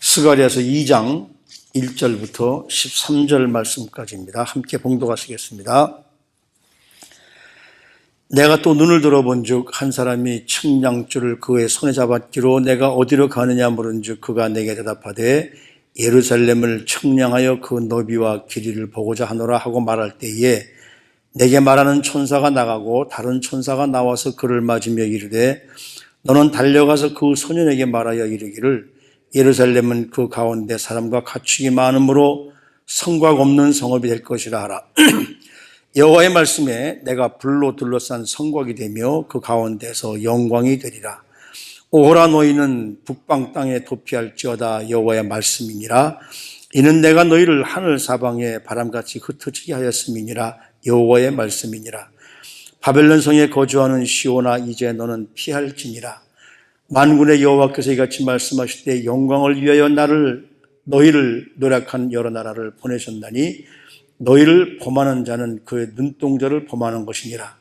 스가랴서 2장 1절부터 13절 말씀까지입니다. 함께 봉독하시겠습니다. 내가 또 눈을 들어본즉 한 사람이 측량줄을 그의 손에 잡았기로 내가 어디로 가느냐 물은즉 그가 내게 대답하되 예루살렘을 측량하여 그 너비와 길이를 보고자 하노라 하고 말할 때에 내게 말하는 천사가 나가고 다른 천사가 나와서 그를 맞으며 이르되 너는 달려가서 그 소년에게 말하여 이르기를 예루살렘은 그 가운데 사람과 가축이 많으므로 성곽 없는 성읍이 될 것이라 하라. 여호와의 말씀에 내가 불로 둘러싼 성곽이 되며 그 가운데서 영광이 되리라. 오호라 너희는 북방 땅에 도피할지어다. 여호와의 말씀이니라. 이는 내가 너희를 하늘 사방에 바람같이 흩어지게 하였음이니라. 여호와의 말씀이니라. 바벨론 성에 거주하는 시온아 이제 너는 피할지니라. 만군의 여호와께서 이같이 말씀하실 때 영광을 위하여 너희를 노력한 여러 나라를 보내셨나니 너희를 범하는 자는 그의 눈동자를 범하는 것이니라.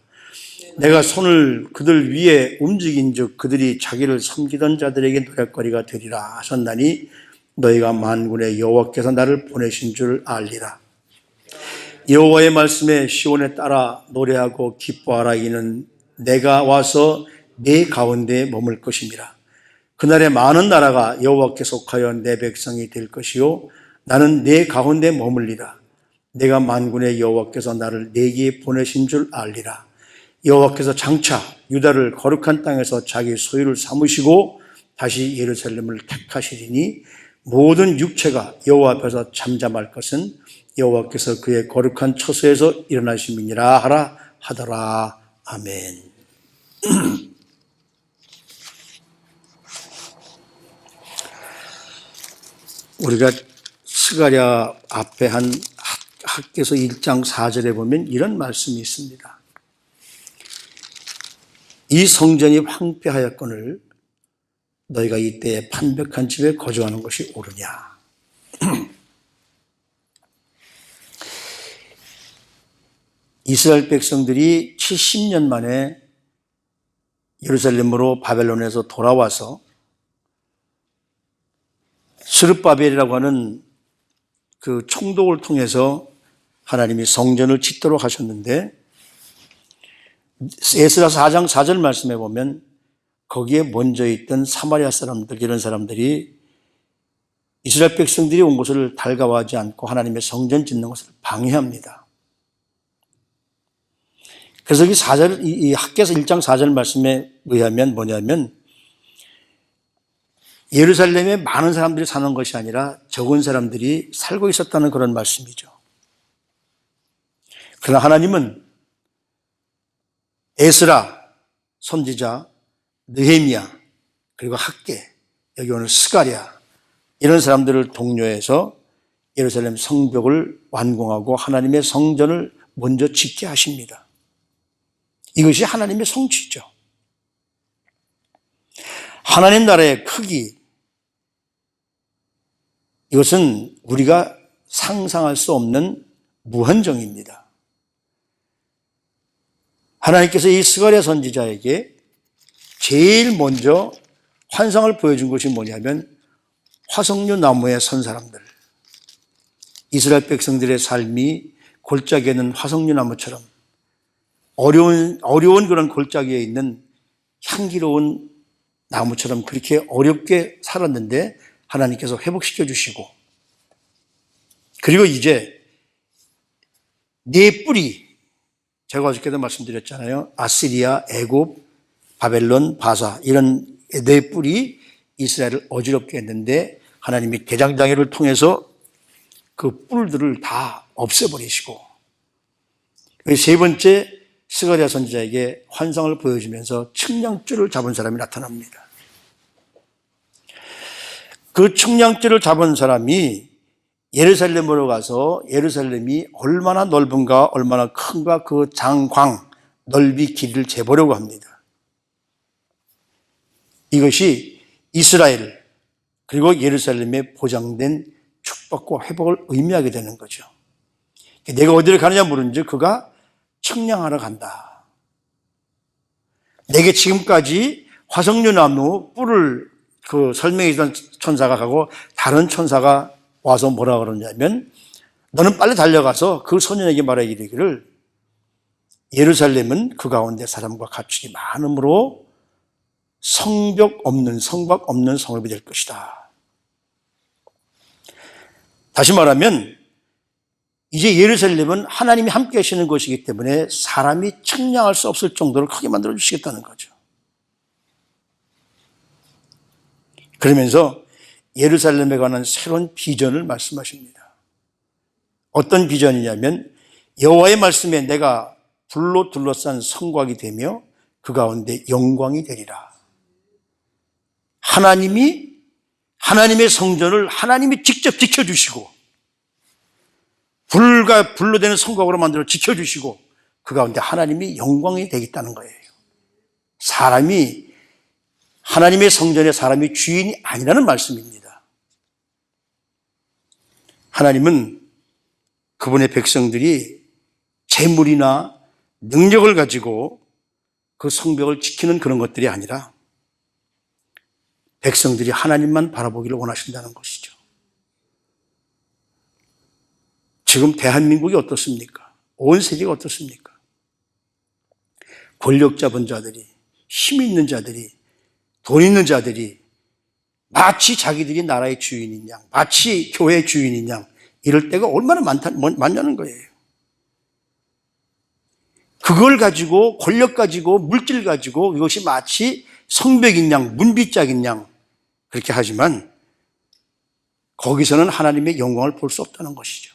내가 손을 그들 위에 움직인즉 그들이 자기를 섬기던 자들에게 노랫거리가 되리라 하셨나니 너희가 만군의 여호와께서 나를 보내신 줄 알리라. 여호와의 말씀에 시온에 따라 노래하고 기뻐하라. 이는 내가 와서 네 가운데에 머물 것임이라. 그날에 많은 나라가 여호와께 속하여 내 백성이 될 것이요 나는 네 가운데 머물리라. 내가 만군의 여호와께서 나를 네게 보내신 줄 알리라. 여호와께서 장차 유다를 거룩한 땅에서 자기 소유를 삼으시고 다시 예루살렘을 택하시리니 모든 육체가 여호와 앞에서 잠잠할 것은 여호와께서 그의 거룩한 처소에서 일어나심이니라 하라 하더라. 아멘. 우리가 스가랴 앞에 한 학개서 1장 4절에 보면 이런 말씀이 있습니다. 이 성전이 황폐하였거늘 너희가 이때에 판벽한 집에 거주하는 것이 옳으냐. 이스라엘 백성들이 70년 만에 예루살렘으로 바벨론에서 돌아와서 스룹바벨이라고 하는 그 총독을 통해서 하나님이 성전을 짓도록 하셨는데 에스라서 4장 4절 말씀에 보면 거기에 먼저 있던 사마리아 사람들 이런 사람들이 이스라엘 백성들이 온 것을 달가워하지 않고 하나님의 성전 짓는 것을 방해합니다. 그래서 이 학개서 1장 4절 말씀에 의하면 뭐냐면 예루살렘에 많은 사람들이 사는 것이 아니라 적은 사람들이 살고 있었다는 그런 말씀이죠. 그러나 하나님은 에스라 선지자, 느헤미야 그리고 학개, 여기 오늘 스가랴 이런 사람들을 독려해서 예루살렘 성벽을 완공하고 하나님의 성전을 먼저 짓게 하십니다. 이것이 하나님의 성취죠. 하나님 나라의 크기, 이것은 우리가 상상할 수 없는 무한정입니다. 하나님께서 이 스가랴 선지자에게 제일 먼저 환상을 보여준 것이 뭐냐면 화석류 나무에 선 사람들. 이스라엘 백성들의 삶이 골짜기에 있는 화석류 나무처럼 어려운 그런 골짜기에 있는 향기로운 나무처럼 그렇게 어렵게 살았는데 하나님께서 회복시켜 주시고 그리고 이제 네 뿌리 제가 어저께도 말씀드렸잖아요. 아시리아, 애굽, 바벨론, 바사 이런 네 뿔이 이스라엘을 어지럽게 했는데 하나님이 대장장이를 통해서 그 뿔들을 다 없애버리시고 세 번째 스가랴 선지자에게 환상을 보여주면서 측량줄을 잡은 사람이 나타납니다. 그 측량줄을 잡은 사람이 예루살렘으로 가서 예루살렘이 얼마나 넓은가 얼마나 큰가 그 장광 넓이 길이를 재보려고 합니다. 이것이 이스라엘 그리고 예루살렘에 보장된 축복과 회복을 의미하게 되는 거죠. 내가 어디를 가느냐 물은즉 그가 측량하러 간다. 내게 지금까지 화석류 나무 뿔을 그 설명해 주던 천사가 가고 다른 천사가 와서 뭐라 그러냐면 너는 빨리 달려가서 그 소년에게 말하 이르기를 예루살렘은 그 가운데 사람과 가축이 많으므로 성벽 없는 성읍이 될 것이다. 다시 말하면 이제 예루살렘은 하나님이 함께 하시는 곳이기 때문에 사람이 측량할 수 없을 정도로 크게 만들어 주시겠다는 거죠. 그러면서 예루살렘에 관한 새로운 비전을 말씀하십니다. 어떤 비전이냐면 여호와의 말씀에 내가 불로 둘러싼 성곽이 되며 그 가운데 영광이 되리라. 하나님의 성전을 하나님이 직접 지켜주시고 불로 되는 성곽으로 만들어 지켜주시고 그 가운데 하나님이 영광이 되겠다는 거예요. 하나님의 성전에 사람이 주인이 아니라는 말씀입니다. 하나님은 그분의 백성들이 재물이나 능력을 가지고 그 성벽을 지키는 그런 것들이 아니라 백성들이 하나님만 바라보기를 원하신다는 것이죠. 지금 대한민국이 어떻습니까? 온 세계가 어떻습니까? 권력 잡은 자들이, 힘 있는 자들이, 돈 있는 자들이 마치 자기들이 나라의 주인인 양, 마치 교회의 주인인 양 이럴 때가 얼마나 많냐는 거예요. 그걸 가지고 권력 가지고 물질 가지고 이것이 마치 성벽인 양, 문빗장인 양 그렇게 하지만 거기서는 하나님의 영광을 볼 수 없다는 것이죠.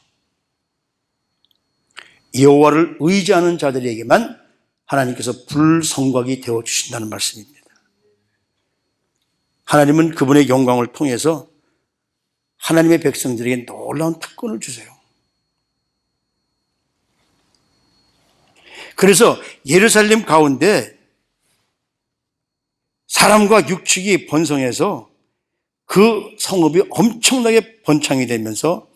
여호와를 의지하는 자들에게만 하나님께서 불성곽이 되어주신다는 말씀입니다. 하나님은 그분의 영광을 통해서 하나님의 백성들에게 놀라운 특권을 주세요. 그래서 예루살렘 가운데 사람과 육축이 번성해서 그 성읍이 엄청나게 번창이 되면서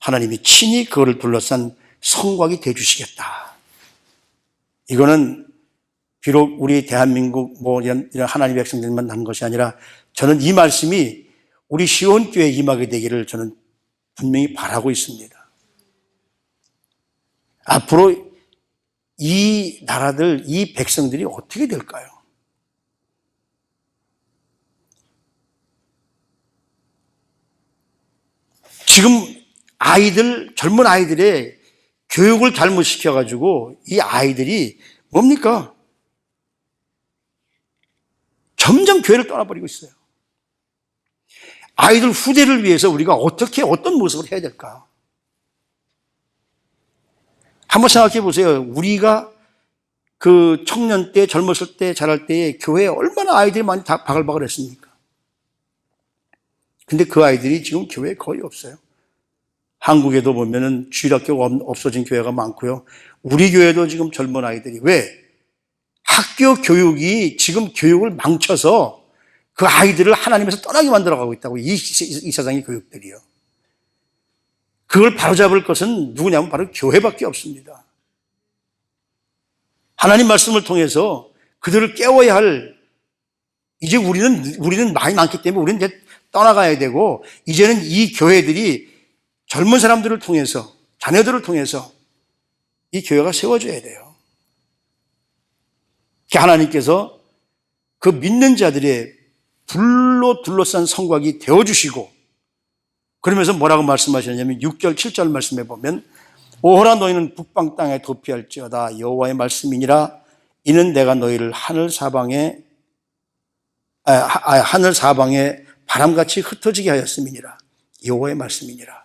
하나님이 친히 그거를 둘러싼 성곽이 되어주시겠다. 이거는 비록 우리 대한민국 이런 하나님의 백성들만 하는 것이 아니라 저는 이 말씀이 우리 시온교회에 임하게 되기를 저는 분명히 바라고 있습니다. 앞으로 이 나라들, 이 백성들이 어떻게 될까요? 지금 젊은 아이들의 교육을 잘못 시켜가지고 이 아이들이 뭡니까? 점점 교회를 떠나버리고 있어요. 아이들 후대를 위해서 우리가 어떤 모습을 해야 될까? 한번 생각해 보세요. 우리가 그 청년 때, 젊었을 때, 자랄 때에 교회에 얼마나 아이들이 많이 다 바글바글 했습니까? 근데 그 아이들이 지금 교회에 거의 없어요. 한국에도 보면은 주일학교가 없어진 교회가 많고요. 우리 교회도 지금 젊은 아이들이 왜? 학교 교육이 지금 교육을 망쳐서 그 아이들을 하나님에서 떠나게 만들어가고 있다고 이 세상의 교육들이요. 그걸 바로잡을 것은 누구냐면 바로 교회밖에 없습니다. 하나님 말씀을 통해서 그들을 깨워야 할 이제 우리는 많이 많기 때문에 우리는 이제 떠나가야 되고 이제는 이 교회들이 젊은 사람들을 통해서 자녀들을 통해서 이 교회가 세워져야 돼요. 하나님께서 그 믿는 자들의 불로 둘러싼 성곽이 되어주시고 그러면서 뭐라고 말씀하셨냐면 6절 7절 말씀에 보면 오호라 너희는 북방 땅에 도피할지어다 여호와의 말씀이니라 이는 내가 너희를 하늘 사방에 바람같이 흩어지게 하였음이니라 여호와의 말씀이니라.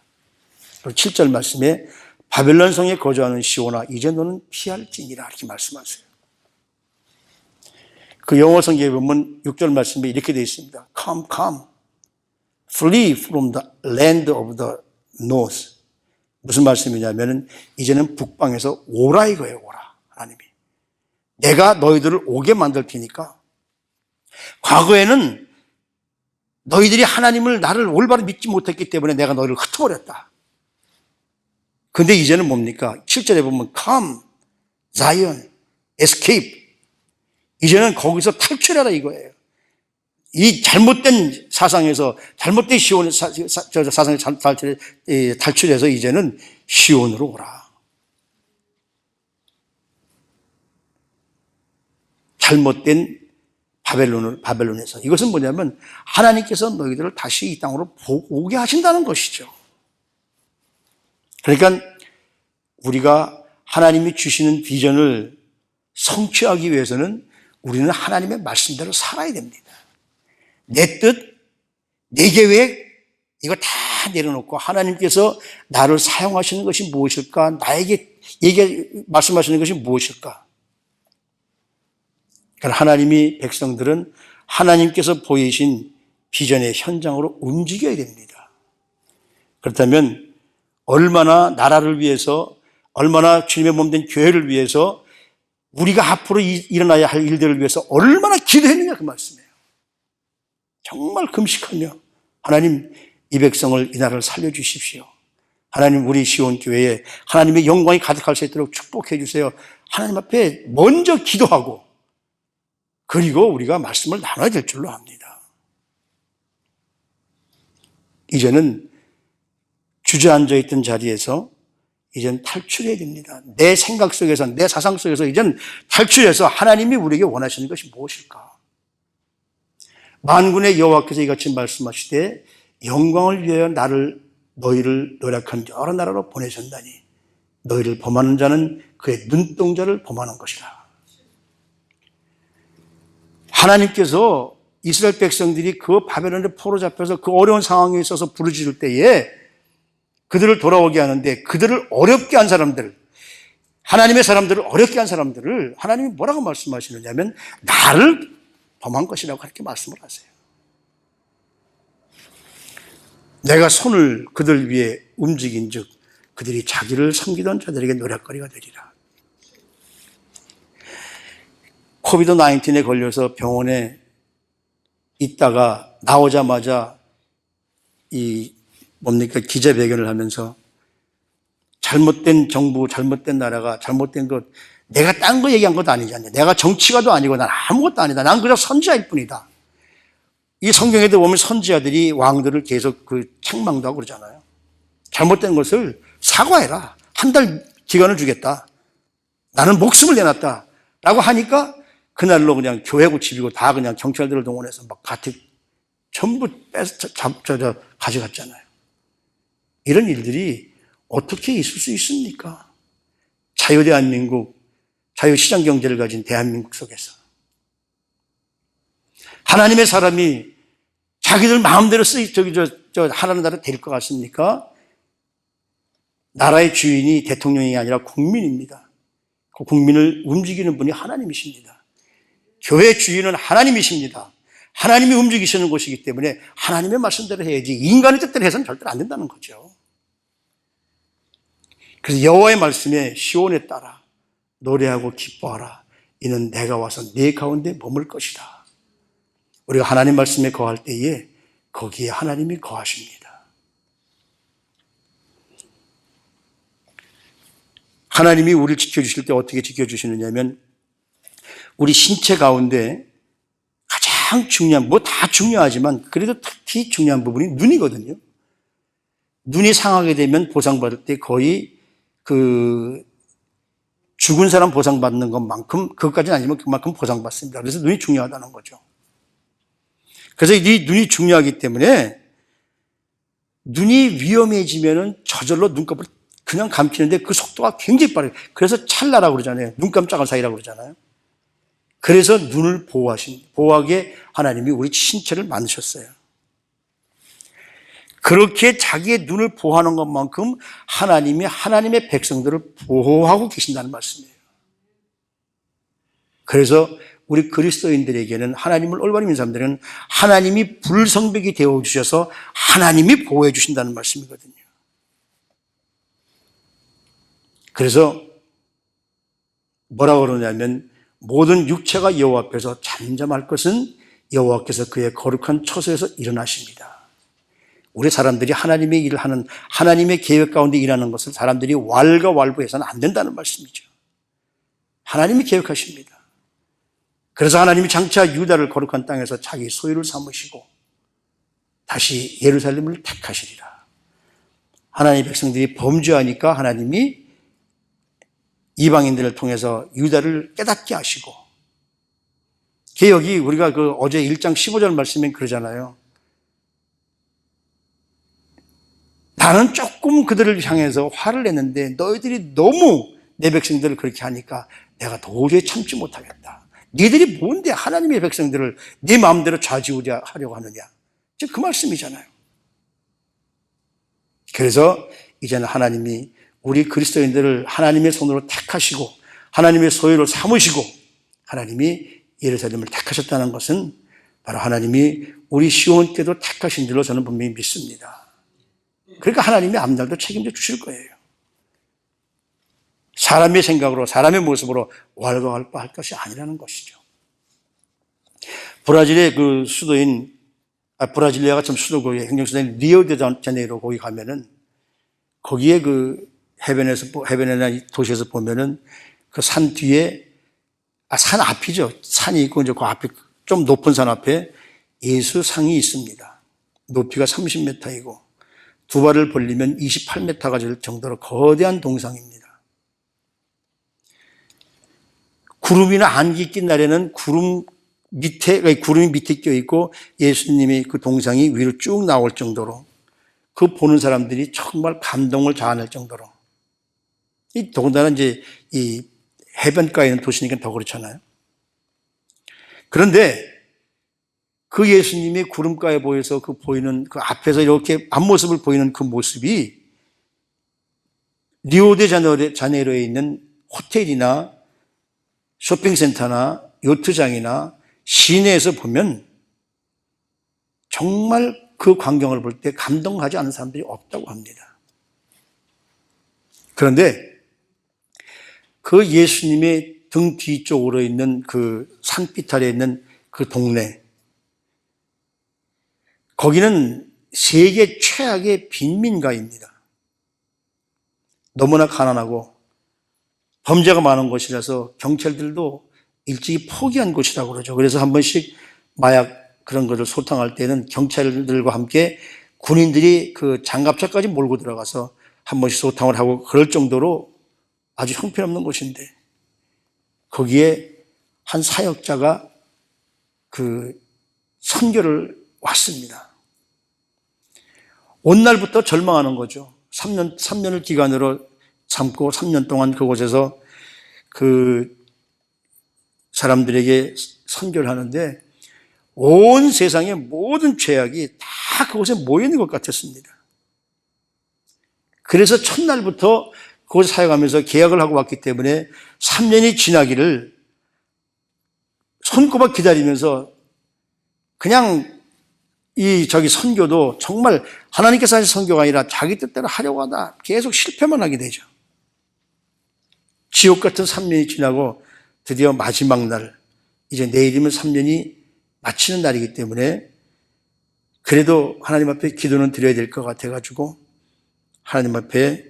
그리고 7절 말씀에 바벨론 성에 거주하는 시온아 이제 너는 피할지니라 이렇게 말씀하세요. 그 영어 성경에 보면 6절 말씀에 이렇게 되어 있습니다. Come, flee from the land of the north. 무슨 말씀이냐면 이제는 북방에서 오라 이거예요. 오라. 하나님이. 내가 너희들을 오게 만들 테니까. 과거에는 너희들이 나를 올바로 믿지 못했기 때문에 내가 너희를 흩어버렸다. 근데 이제는 뭡니까? 7절에 보면 Come, Zion, escape. 이제는 거기서 탈출해라 이거예요. 이 잘못된 사상에서, 잘못된 시온 사상에 탈출해서 이제는 시온으로 오라. 잘못된 바벨론에서. 이것은 뭐냐면 하나님께서 너희들을 다시 이 땅으로 오게 하신다는 것이죠. 그러니까 우리가 하나님이 주시는 비전을 성취하기 위해서는 우리는 하나님의 말씀대로 살아야 됩니다. 내 뜻, 내 계획, 이거 다 내려놓고 하나님께서 나를 사용하시는 것이 무엇일까? 나에게 말씀하시는 것이 무엇일까? 그러니까 하나님이 백성들은 하나님께서 보이신 비전의 현장으로 움직여야 됩니다. 그렇다면 얼마나 나라를 위해서, 얼마나 주님의 몸된 교회를 위해서, 우리가 앞으로 일어나야 할 일들을 위해서 얼마나 기도했느냐 그 말씀이에요. 정말 금식하며 하나님 이 백성을, 이 나라를 살려주십시오. 하나님 우리 시온교회에 하나님의 영광이 가득할 수 있도록 축복해 주세요. 하나님 앞에 먼저 기도하고 그리고 우리가 말씀을 나눠야 될 줄로 압니다. 이제는 주저앉아 있던 자리에서 이젠 탈출해야 됩니다. 내 생각 속에서, 내 사상 속에서 이젠 탈출해서 하나님이 우리에게 원하시는 것이 무엇일까? 만군의 여호와께서 이같이 말씀하시되 영광을 위하여 너희를 노력한 여러 나라로 보내셨다니 너희를 범하는 자는 그의 눈동자를 범하는 것이라. 하나님께서 이스라엘 백성들이 그 바벨론에 포로 잡혀서 그 어려운 상황에 있어서 부르짖을 때에 그들을 돌아오게 하는데 그들을 어렵게 한 사람들, 하나님의 사람들을 어렵게 한 사람들을 하나님이 뭐라고 말씀하시느냐면 나를 범한 것이라고 그렇게 말씀을 하세요. 내가 손을 그들 위해 움직인 즉 그들이 자기를 섬기던 자들에게 노략거리가 되리라. 코비드 19에 걸려서 병원에 있다가 나오자마자 기자회견을 하면서 잘못된 정부, 잘못된 나라가, 잘못된 것, 내가 딴 거 얘기한 것도 아니지 않냐. 내가 정치가도 아니고 난 아무것도 아니다. 난 그저 선지자일 뿐이다. 이 성경에도 보면 선지자들이 왕들을 계속 책망도 하고 그러잖아요. 잘못된 것을 사과해라. 한 달 기간을 주겠다. 나는 목숨을 내놨다. 라고 하니까 그날로 그냥 교회고 집이고 다 그냥 경찰들을 동원해서 막 전부 가져갔잖아요. 이런 일들이 어떻게 있을 수 있습니까? 자유대한민국, 자유시장 경제를 가진 대한민국 속에서. 하나님의 사람이 자기들 마음대로 하나님 나라 될 것 같습니까? 나라의 주인이 대통령이 아니라 국민입니다. 그 국민을 움직이는 분이 하나님이십니다. 교회 주인은 하나님이십니다. 하나님이 움직이시는 곳이기 때문에 하나님의 말씀대로 해야지 인간의 뜻대로 해서는 절대로 안 된다는 거죠. 그래서 여호와의 말씀에 시온에 따라 노래하고 기뻐하라. 이는 내가 와서 네 가운데 머물 것이다. 우리가 하나님 말씀에 거할 때에 거기에 하나님이 거하십니다. 하나님이 우리를 지켜주실 때 어떻게 지켜주시느냐면 우리 신체 가운데 가장 중요한, 다 중요하지만 그래도 특히 중요한 부분이 눈이거든요. 눈이 상하게 되면 보상받을 때 거의 죽은 사람 보상받는 것만큼, 그것까지는 아니지만 그만큼 보상받습니다. 그래서 눈이 중요하다는 거죠. 그래서 이 눈이 중요하기 때문에 눈이 위험해지면은 저절로 눈꺼풀을 그냥 감기는데 그 속도가 굉장히 빠르게, 그래서 찰나라고 그러잖아요. 눈 깜짝할 사이라고 그러잖아요. 그래서 눈을 보호하게 하나님이 우리 신체를 만드셨어요. 그렇게 자기의 눈을 보호하는 것만큼 하나님이 하나님의 백성들을 보호하고 계신다는 말씀이에요. 그래서 우리 그리스도인들에게는, 하나님을 올바로 믿는 사람들은 하나님이 불성벽이 되어주셔서 하나님이 보호해 주신다는 말씀이거든요. 그래서 뭐라고 그러냐면 모든 육체가 여호와 앞에서 잠잠할 것은 여호와께서 그의 거룩한 처소에서 일어나십니다. 우리 사람들이 하나님의 일을 하는, 하나님의 계획 가운데 일하는 것을 사람들이 왈가왈부해서는 안 된다는 말씀이죠. 하나님이 계획하십니다. 그래서 하나님이 장차 유다를 거룩한 땅에서 자기 소유를 삼으시고 다시 예루살렘을 택하시리라. 하나님의 백성들이 범죄하니까 하나님이 이방인들을 통해서 유다를 깨닫게 하시고, 여기 우리가 어제 1장 15절 말씀에 그러잖아요. 나는 조금 그들을 향해서 화를 냈는데 너희들이 너무 내 백성들을 그렇게 하니까 내가 도저히 참지 못하겠다. 너희들이 뭔데 하나님의 백성들을 네 마음대로 좌지우지하려고 하느냐. 즉 그 말씀이잖아요. 그래서 이제는 하나님이 우리 그리스도인들을 하나님의 손으로 택하시고 하나님의 소유로 삼으시고 하나님이 예루살렘을 택하셨다는 것은 바로 하나님이 우리 시온께도 택하신 줄로 저는 분명히 믿습니다. 그러니까 하나님이 앞날도 책임져 주실 거예요. 사람의 생각으로 사람의 모습으로 왈가왈부할 것이 아니라는 것이죠. 브라질의 그 수도인 브라질리아가 참 수도고 행정수도인 리오데자네이루 거기 가면은 거기에 그 해변이나 도시에서 보면은 그 산 뒤에 산 앞이죠. 산이 있고 이제 그 앞에 좀 높은 산 앞에 예수상이 있습니다. 높이가 30m이고 두 발을 벌리면 28m가 될 정도로 거대한 동상입니다. 구름이나 안개 낀 날에는 구름이 밑에 껴 있고 예수님의 그 동상이 위로 쭉 나올 정도로 그 보는 사람들이 정말 감동을 자아낼 정도로, 더군다나 이제 이 해변가에 있는 도시니까 더 그렇잖아요. 그런데 그 예수님이 구름가에 보여서 그 보이는 그 앞에서 이렇게 앞모습을 보이는 그 모습이 리오데자네이루에 있는 호텔이나 쇼핑센터나 요트장이나 시내에서 보면 정말 그 광경을 볼 때 감동하지 않는 사람들이 없다고 합니다. 그런데 그 예수님의 등 뒤쪽으로 있는 그 산비탈에 있는 그 동네, 거기는 세계 최악의 빈민가입니다. 너무나 가난하고 범죄가 많은 곳이라서 경찰들도 일찍이 포기한 곳이라고 그러죠. 그래서 한 번씩 마약 그런 것을 소탕할 때는 경찰들과 함께 군인들이 그 장갑차까지 몰고 들어가서 한 번씩 소탕을 하고 그럴 정도로 아주 형편없는 곳인데 거기에 한 사역자가 그 선교를 왔습니다. 온 날부터 절망하는 거죠. 3년을 기간으로 참고 3년 동안 그곳에서 그 사람들에게 선교를 하는데 온 세상의 모든 죄악이 다 그곳에 모여 있는 것 같았습니다. 그래서 첫날부터 그곳에 사역하면서 계약을 하고 왔기 때문에 3년이 지나기를 손꼽아 기다리면서 그냥 선교도 정말 하나님께서 하신 선교가 아니라 자기 뜻대로 하려고 하다 계속 실패만 하게 되죠. 지옥 같은 3년이 지나고 드디어 마지막 날, 이제 내일이면 3년이 마치는 날이기 때문에 그래도 하나님 앞에 기도는 드려야 될 것 같아가지고 하나님 앞에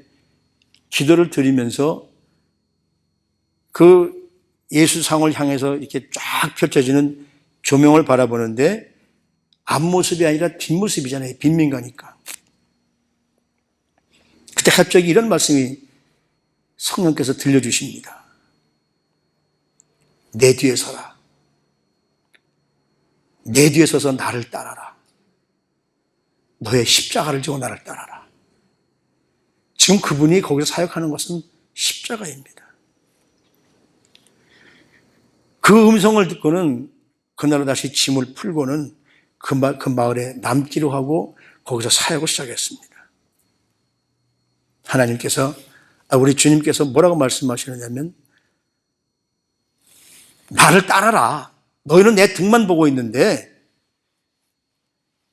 기도를 드리면서 그 예수상을 향해서 이렇게 쫙 펼쳐지는 조명을 바라보는데 앞모습이 아니라 뒷모습이잖아요. 빈민가니까. 그때 갑자기 이런 말씀이 성령께서 들려주십니다. 내 뒤에 서라. 내 뒤에 서서 나를 따라라. 너의 십자가를 지고 나를 따라라. 지금 그분이 거기서 사역하는 것은 십자가입니다. 그 음성을 듣고는 그날로 다시 짐을 풀고는 그 마을에 남기로 하고 거기서 사역을 시작했습니다. 하나님께서, 우리 주님께서 뭐라고 말씀하시느냐면 나를 따라라. 너희는 내 등만 보고 있는데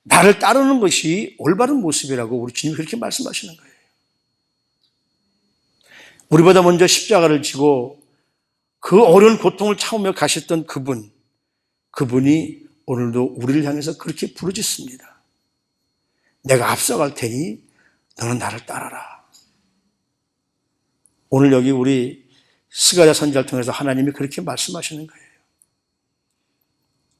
나를 따르는 것이 올바른 모습이라고 우리 주님이 그렇게 말씀하시는 거예요. 우리보다 먼저 십자가를 지고 그 어려운 고통을 참으며 가셨던 그분이 오늘도 우리를 향해서 그렇게 부르짖습니다. 내가 앞서갈 테니 너는 나를 따라라. 오늘 여기 우리 스가랴 선지자를 통해서 하나님이 그렇게 말씀하시는 거예요.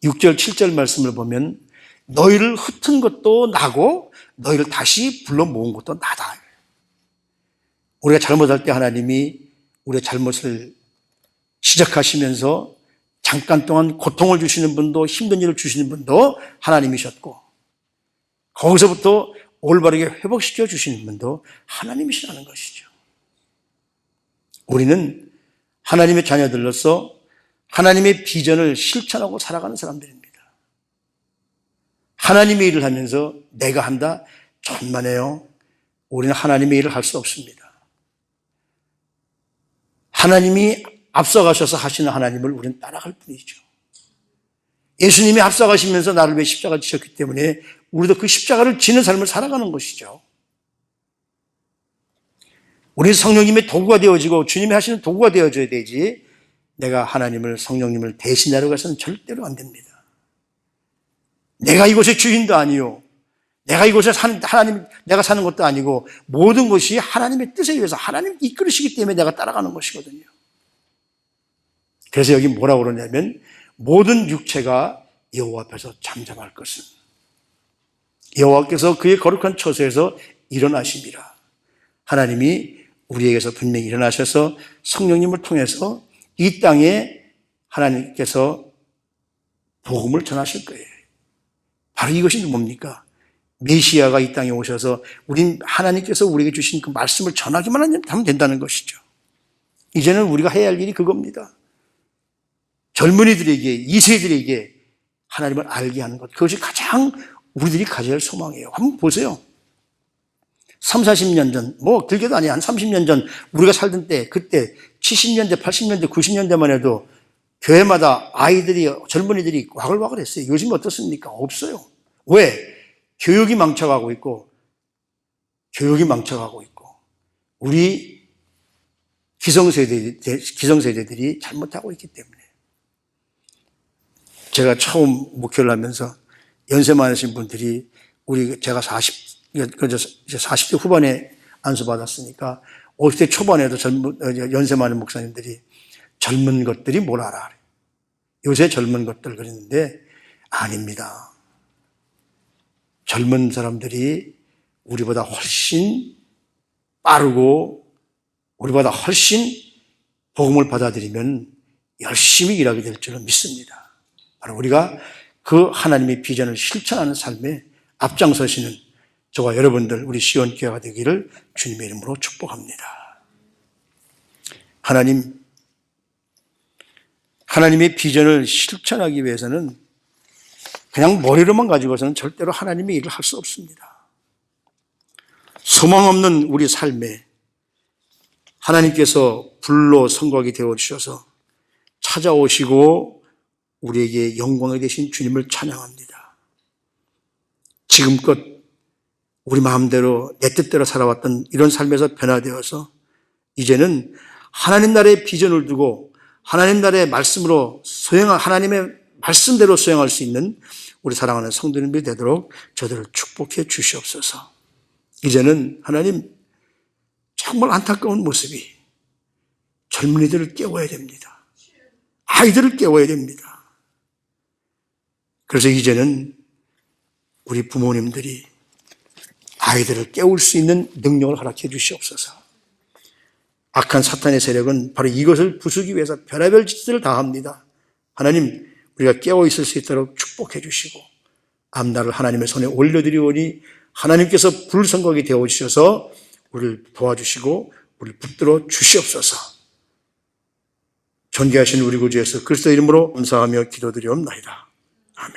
6절, 7절 말씀을 보면 너희를 흩은 것도 나고 너희를 다시 불러 모은 것도 나다. 우리가 잘못할 때 하나님이 우리의 잘못을 시작하시면서 잠깐 동안 고통을 주시는 분도 힘든 일을 주시는 분도 하나님이셨고 거기서부터 올바르게 회복시켜 주시는 분도 하나님이시라는 것이죠. 우리는 하나님의 자녀들로서 하나님의 비전을 실천하고 살아가는 사람들입니다. 하나님의 일을 하면서 내가 한다? 천만에요. 우리는 하나님의 일을 할 수 없습니다. 하나님이 앞서가셔서 하시는 하나님을 우리는 따라갈 뿐이죠. 예수님이 앞서가시면서 나를 위해 십자가를 지셨기 때문에 우리도 그 십자가를 지는 삶을 살아가는 것이죠. 우리는 성령님의 도구가 되어지고 주님이 하시는 도구가 되어져야 되지 내가 하나님을 성령님을 대신하려고 해서는 절대로 안 됩니다. 내가 이곳의 주인도 아니요. 내가 이곳에 내가 사는 것도 아니고 모든 것이 하나님의 뜻에 의해서 하나님 이끌으시기 때문에 내가 따라가는 것이거든요. 그래서 여기 뭐라고 그러냐면 모든 육체가 여호와 앞에서 잠잠할 것은 여호와께서 그의 거룩한 처소에서 일어나심이라. 하나님이 우리에게서 분명히 일어나셔서 성령님을 통해서 이 땅에 하나님께서 복음을 전하실 거예요. 바로 이것이 뭡니까? 메시아가 이 땅에 오셔서 우린 하나님께서 우리에게 주신 그 말씀을 전하기만 하면 된다는 것이죠. 이제는 우리가 해야 할 일이 그겁니다. 젊은이들에게, 2세들에게 하나님을 알게 하는 것. 그것이 가장 우리들이 가져야 할 소망이에요. 한번 보세요. 3, 40년 전, 길게도 아니야. 한 30년 전 우리가 살던 때, 그때 70년대, 80년대, 90년대만 해도 교회마다 아이들이, 젊은이들이 와글와글 했어요. 요즘 어떻습니까? 없어요. 왜? 교육이 망쳐가고 있고, 우리 기성세대들이 잘못하고 있기 때문에. 제가 처음 목회를 하면서 연세 많으신 분들이 제가 40대 후반에 안수받았으니까 50대 초반에도 연세 많은 목사님들이 젊은 것들이 뭘 알아? 요새 젊은 것들 그랬는데 아닙니다. 젊은 사람들이 우리보다 훨씬 빠르고 우리보다 훨씬 복음을 받아들이면 열심히 일하게 될 줄은 믿습니다. 바로 우리가 그 하나님의 비전을 실천하는 삶에 앞장서시는 저와 여러분들 우리 시온교회가 되기를 주님의 이름으로 축복합니다. 하나님의 비전을 실천하기 위해서는 그냥 머리로만 가지고서는 절대로 하나님의 일을 할 수 없습니다. 소망 없는 우리 삶에 하나님께서 불로 성곽이 되어주셔서 찾아오시고 우리에게 영광이 되신 주님을 찬양합니다. 지금껏 우리 마음대로 내 뜻대로 살아왔던 이런 삶에서 변화되어서 이제는 하나님 나라의 비전을 두고 하나님 나라의 말씀으로 하나님의 말씀대로 수행할 수 있는 우리 사랑하는 성도님들이 되도록 저들을 축복해 주시옵소서. 이제는 하나님 정말 안타까운 모습이 젊은이들을 깨워야 됩니다. 아이들을 깨워야 됩니다. 그래서 이제는 우리 부모님들이 아이들을 깨울 수 있는 능력을 허락해 주시옵소서. 악한 사탄의 세력은 바로 이것을 부수기 위해서 별의별 짓을 다 합니다. 하나님, 우리가 깨어 있을 수 있도록 축복해 주시고 앞날을 하나님의 손에 올려드리오니 하나님께서 불성곽이 되어주셔서 우리를 도와주시고 우리를 붙들어 주시옵소서. 존귀하신 우리 구주 예수 그리스도 이름으로 감사하며 기도드리옵나이다. 아멘.